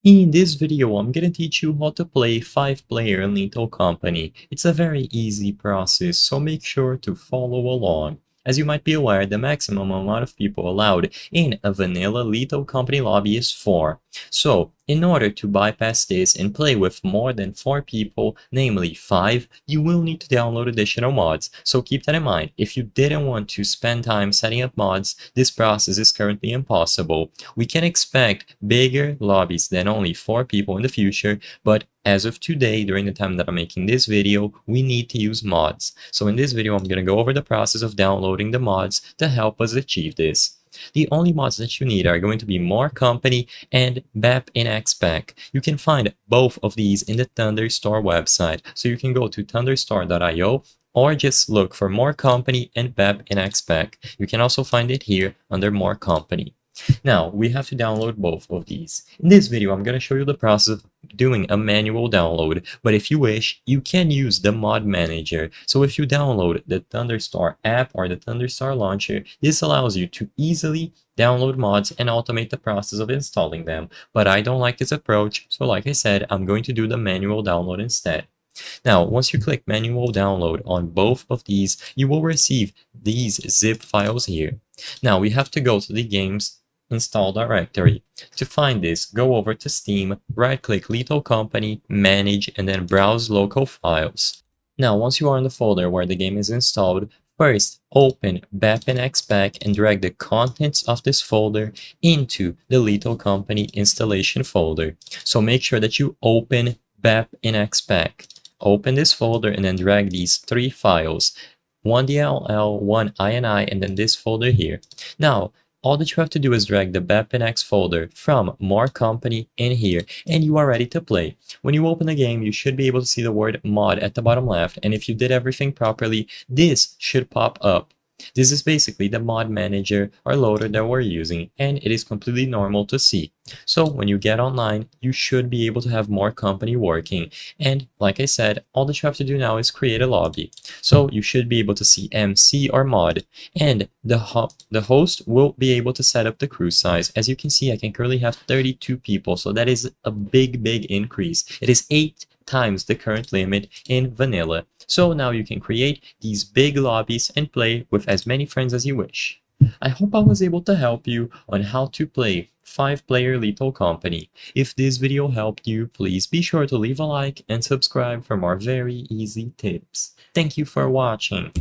In this video, I'm gonna teach you how to play 5-player Lethal Company. It's a very easy process, so make sure to follow along. As you might be aware, the maximum amount of people allowed in a vanilla Lethal Company lobby is 4. So, in order to bypass this and play with more than 4 people, namely 5, you will need to download additional mods. So keep that in mind. If you didn't want to spend time setting up mods, this process is currently impossible. We can expect bigger lobbies than only 4 people in the future, but as of today, during the time that I'm making this video, we need to use mods. So in this video, I'm going to go over the process of downloading the mods to help us achieve this. The only mods that you need are going to be More Company and BEP in XPack. You can find both of these in the Thunderstar website, so you can go to thunderstar.io or just look for More Company and BEP in XPack. You can also find it here under More Company. Now, we have to download both of these. In this video, I'm going to show you the process of doing a manual download, but if you wish, you can use the mod manager. So if you download the Thunderstar app or the Thunderstar launcher, this allows you to easily download mods and automate the process of installing them. But I don't like this approach, so like I said, I'm going to do the manual download instead. Now, once you click manual download on both of these, you will receive these zip files here. Now, we have to go to the game's install directory. To find this, go over to Steam, right-click Lethal Company, Manage, and then Browse Local Files. Now, once you are in the folder where the game is installed, first open BEP in XPack and drag the contents of this folder into the Lethal Company installation folder. So make sure that you open BEP in XPack. Open this folder and then drag these 3 files, one DLL, one INI, and then this folder here. Now, all that you have to do is drag the BepInX folder from More Company in here, and you are ready to play. When you open the game, you should be able to see the word mod at the bottom left, and if you did everything properly, this should pop up. This is basically the mod manager or loader that we're using, and it is completely normal to see. So when you get online, you should be able to have More Company working. And like I said, all that you have to do now is create a lobby. So you should be able to see MC or mod, and the host will be able to set up the crew size. As you can see, I can currently have 32 people, so that is a big increase. It is 8 times the current limit in vanilla. So now you can create these big lobbies and play with as many friends as you wish. I hope I was able to help you on how to play 5-player Lethal Company. If this video helped you, please be sure to leave a like and subscribe for more very easy tips. Thank you for watching.